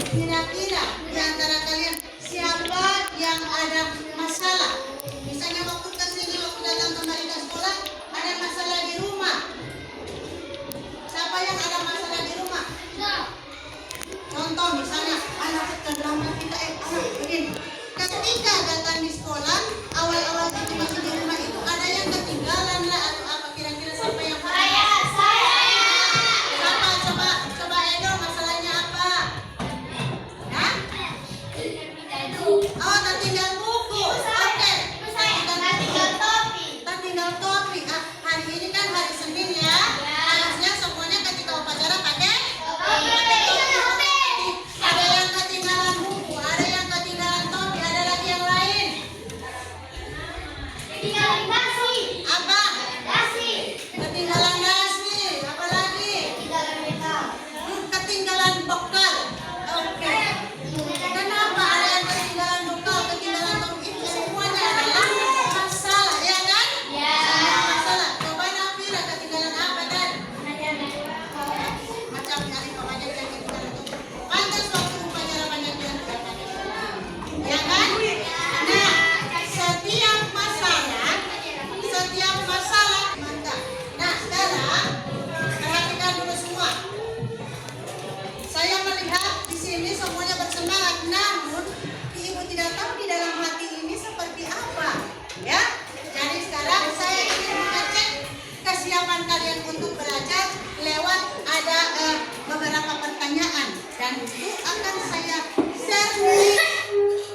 Kira-kira di antara kalian siapa yang ada masalah? Misalnya waktu kesini, waktu datang kembali ke sekolah, ada masalah di rumah. Siapa yang ada masalah di rumah? Contoh misalnya, anak terlambat kita, anak begini. Ketika datang di sekolah, awal-awal itu masih di rumah itu ada yang ketinggalan lah atau apa, kira-kira siapa yang Coba Edo, masalahnya apa? Oh, tertinggal buku. Oke. Tertinggal topi. Hari ini kan hari Senin ya. Harusnya semuanya ketika upacara pakai topi. Ada yang ketinggalan buku, ada yang ketinggalan topi, ada lagi yang lain. Ketinggalan nasi. Apa? Nasi. Ketinggalan nasi. Apa lagi? Ketinggalan bekal. Ketinggalan bekal. Oke. Kenapa ada yang ketinggalan bekal, ketinggalan topi? Itu semuanya adalah masalah, ya kan? Ya. Semua masalah. Coba Nafira ketinggalan apa dan? Macam nyari banyak yang ketinggalan topi. Pantas waktu upacara banyak yang ketinggalan. Ya kan? Nah, setiap masalah mantap. Nah, sekarang perhatikan dulu semua. Saya melihat di sini semuanya bersemangat, namun ibu tidak tahu di dalam hati ini seperti apa, ya. Jadi sekarang saya ingin mengecek kesiapan kalian untuk belajar lewat ada beberapa pertanyaan, dan itu akan saya share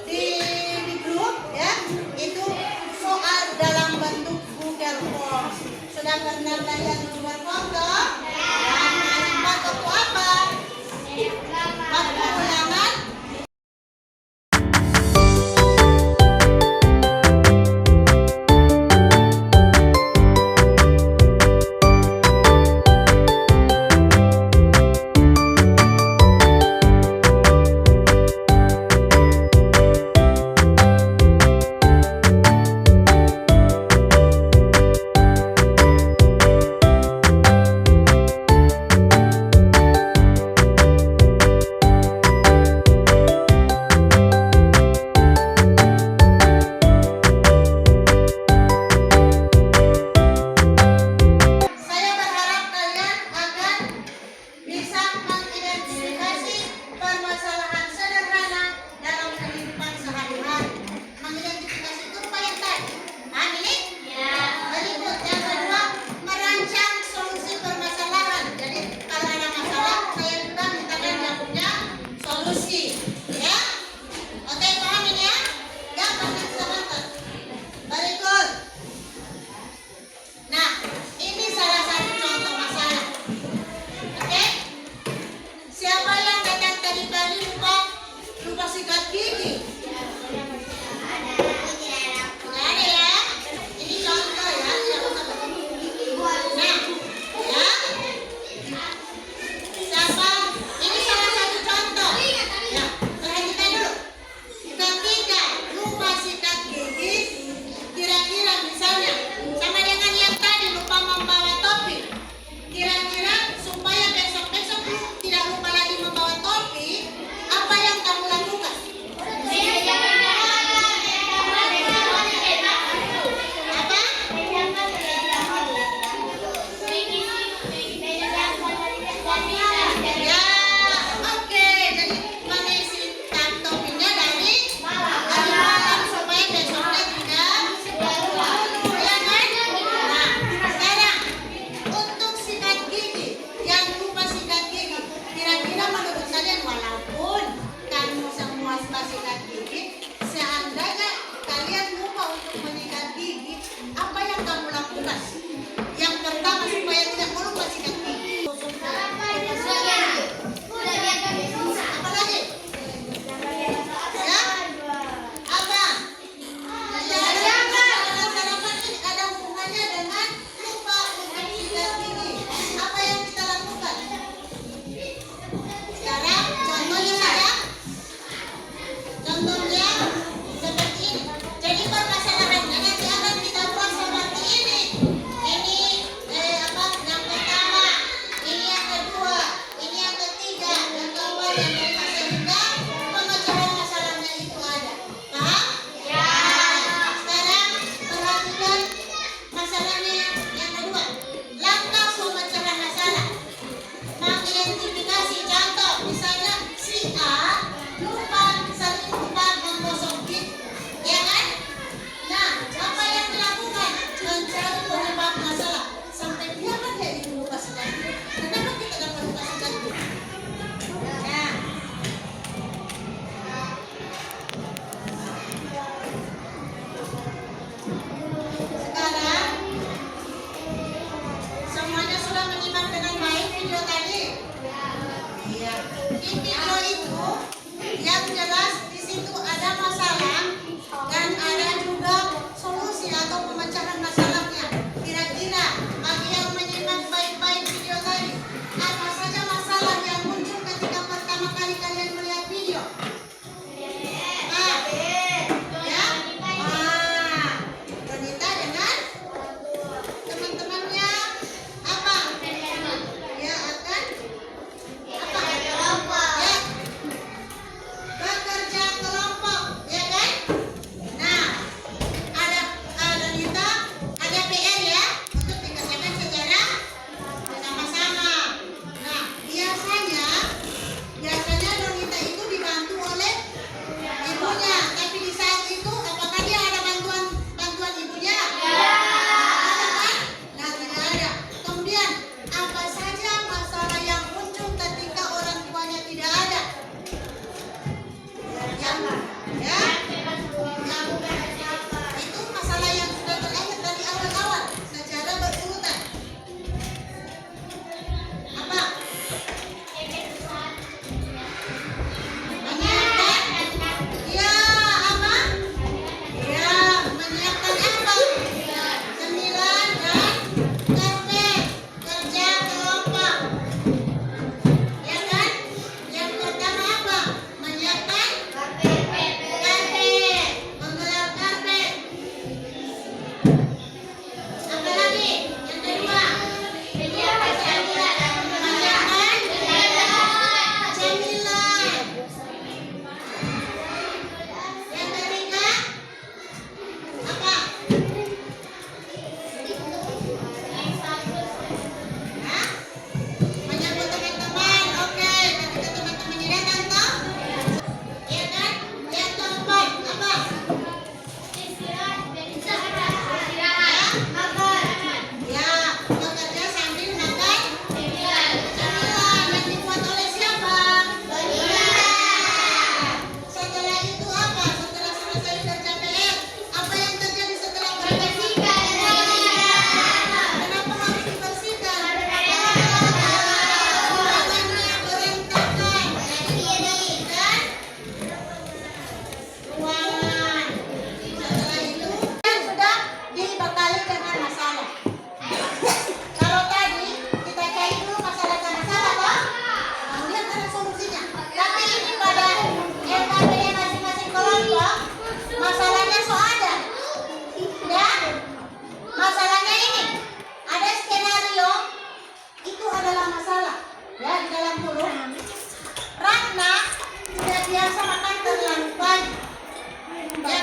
di grup, ya. Itu soal dalam bentuk Google Forms. Sudah pernah belajar di Google Forms toh? Dan waktu apa? Waktu ulangan.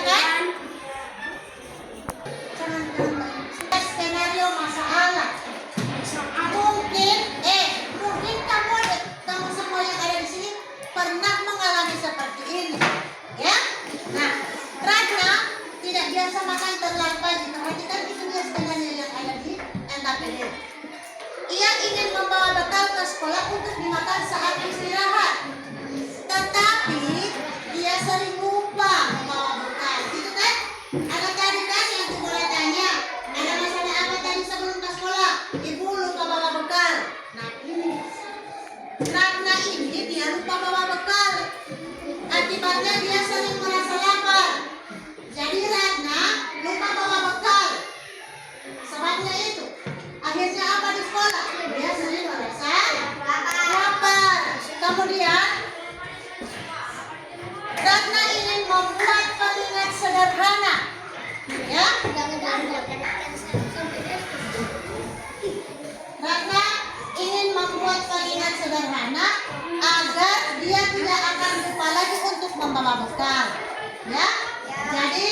kan? Skenario masalah. Mungkin kamu semua yang ada di sini pernah mengalami seperti ini, ya. Nah, Ratna tidak biasa makan terlalu pagi. Perhatikan itu dia skenario yang ada di NKPD. Ia ingin membawa bekal ke sekolah untuk dimakan saat istirahat, tetapi dia sering lupa membawa bekal, gitu kan? Anak tadi kan yang mulai tanya, ada masalah apa tadi sebelum ke sekolah? Ibu lupa bawa bekal. Nah ini, Ratna ini dia lupa bawa bekal. Akibatnya dia sering merasa lapar. Jadi Ratna lupa bawa bekal. Sebabnya itu, akhirnya apa di sekolah? Dia sering merasa lapar. Kemudian Ratna ingin membuat pengingat sederhana, ya. Ratna ingin membuat pengingat sederhana agar dia tidak akan lupa lagi untuk membawa bekal, ya. Jadi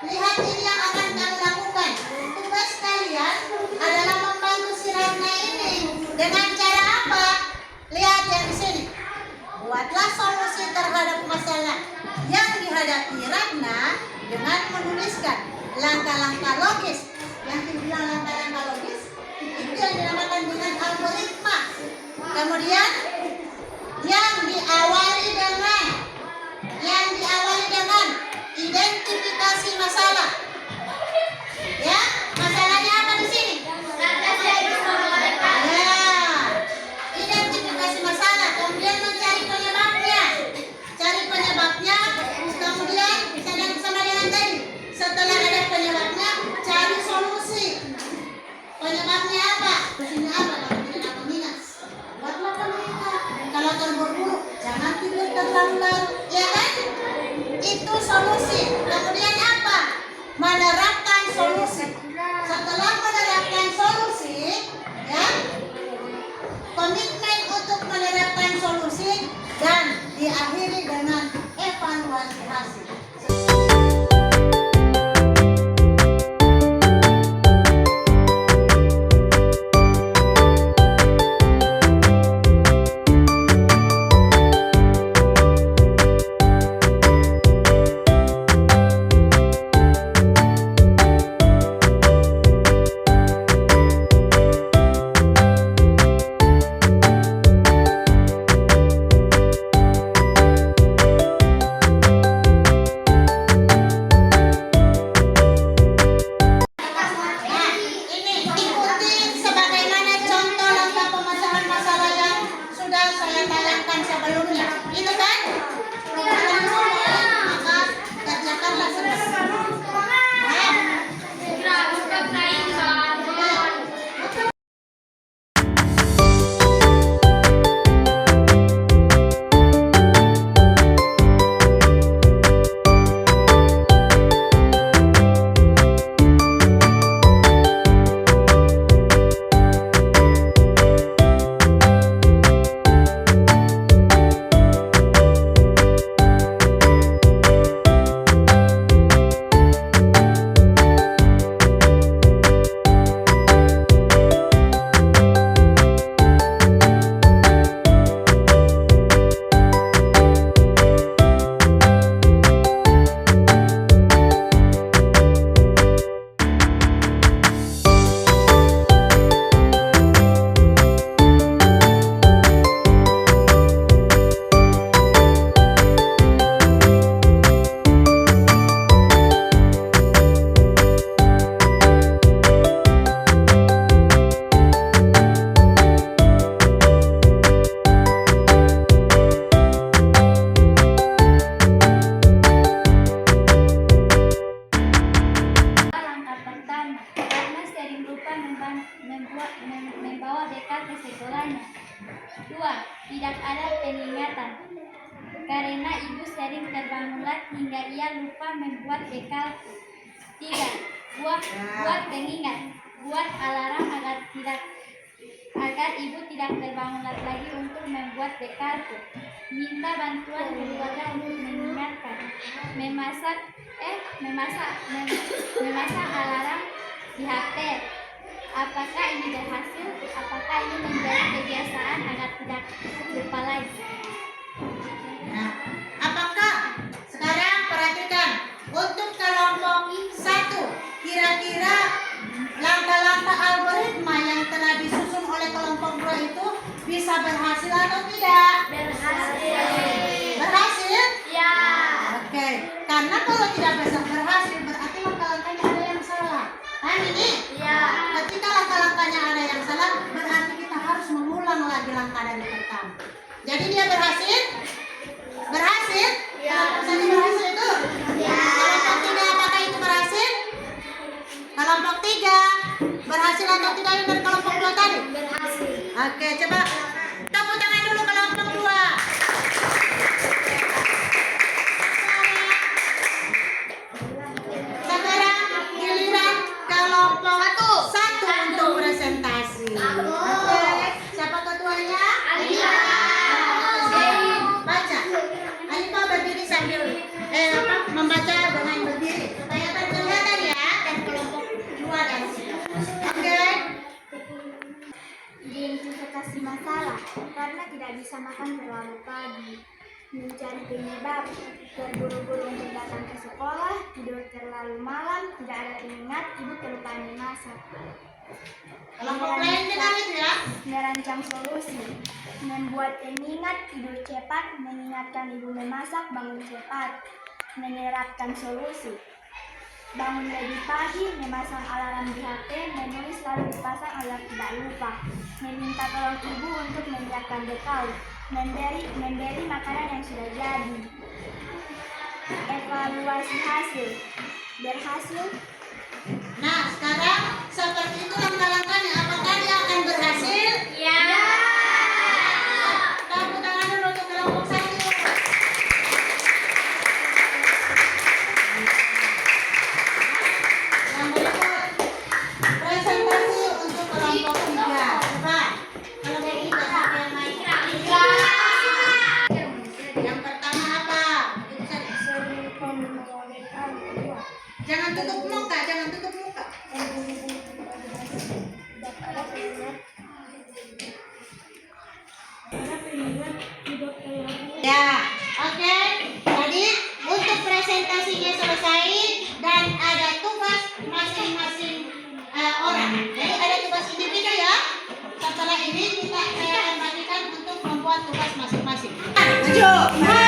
lihat ini yang akan kami lakukan. Tugas kalian adalah membantu si Ratna ini dengan cara apa? Lihat yang di sini. Buatlah solusi terhadap masalah yang dihadapi Ratna dengan menuliskan langkah-langkah logis. Yang dibilang langkah-langkah logis itu yang dinamakan dengan algoritma. Kemudian yang diawali dengan identifikasi masalah. Ya, masalahnya apa di sini? Identifikasi masalah, kemudian mencari penyebabnya. Cari penyebabnya, kemudian sama dengan tadi. Setelah ada penyebabnya, cari solusi. Penyebabnya apa? Solusinya apa? Kalau tidak mengingat, buatlah pengingat. Kalau terburu-buru, jangan tidur terlalu larut, ya kan? Itu solusi. Kemudian apa? Menerapkan solusi. Setelah menerapkan solusi, ya, komitmen untuk menerapkan solusi dan diakhiri dengan evaluasi hasil. membawa bekal ke sekolahnya. 2. Tidak ada peningatan karena ibu sering terbangun hingga ia lupa membuat bekal. 3. Buat pengingat, buat alarm agar ibu tidak terbangun lagi untuk membuat bekalku. Minta bantuan keluarga untuk mengingatkan. Memasak memasang alarm di HP. Apakah ini berhasil? Apakah ini menjadi kebiasaan agar tidak lupa lagi? Nah, apakah sekarang perhatikan untuk kelompok 1, kira-kira langkah-langkah algoritma yang telah disusun oleh kelompok 2 itu bisa berhasil atau tidak? Berhasil. Berhasil? Ya. Oke, karena kalau tidak bisa berhasil berarti langkah-langkahnya ada yang salah. Kan ini? Ya. Ketika langkah-langkahnya ada yang salah, berarti kita harus mengulang lagi langkah dari pertama. Jadi dia berhasil? Berhasil? Ya. Jadi berhasil itu? Ya. Kelompok 3 apakah itu berhasil? Kelompok 3 berhasil atau tidak yang dari kelompok 2 tadi? Berhasil. Oke, coba tepuk tangan dulu kelompok 2. Sekarang giliran kelompok 1 untuk presentasi. Oke, siapa ketuanya? Alika. Baca. Alika berdiri sambil membaca dengan berdiri supaya terkelihatan ya dan kelompok 2 dan 3. Oke. Identifikasi masalah karena tidak bisa makan terlalu pagi. Mencari penyebab, terburu-buru untuk datang ke sekolah, tidur terlalu malam, tidak ada pengingat, ibu kelupaan memasak. Kelompok lain kita itu ya. Merancang solusi, membuat pengingat, tidur cepat, mengingatkan ibu memasak, bangun cepat, menerapkan solusi. Bangun lebih pagi, memasang alarm di HP, menulis lalu dipasang agar tidak lupa, meminta tolong ibu untuk menyiapkan bekal, memberi makanan yang sudah jadi. Evaluasi hasil, berhasil. Nah, sekarang seperti itu langkah-langkahnya. Apakah dia akan berhasil? Ya. Tepuk tangan dulu untuk kelompok 1. Yang berikut presentasi untuk kelompok 3. Coba kelompok 3 siapa yang main? Yang pertama apa? Jangan tutup muka, jangan tutup muka. Ya, oke. Jadi untuk presentasinya selesai dan ada tugas masing-masing orang. Jadi ada tugas individu ya. Setelah ini kita akan bagikan untuk membuat tugas masing-masing. Maju.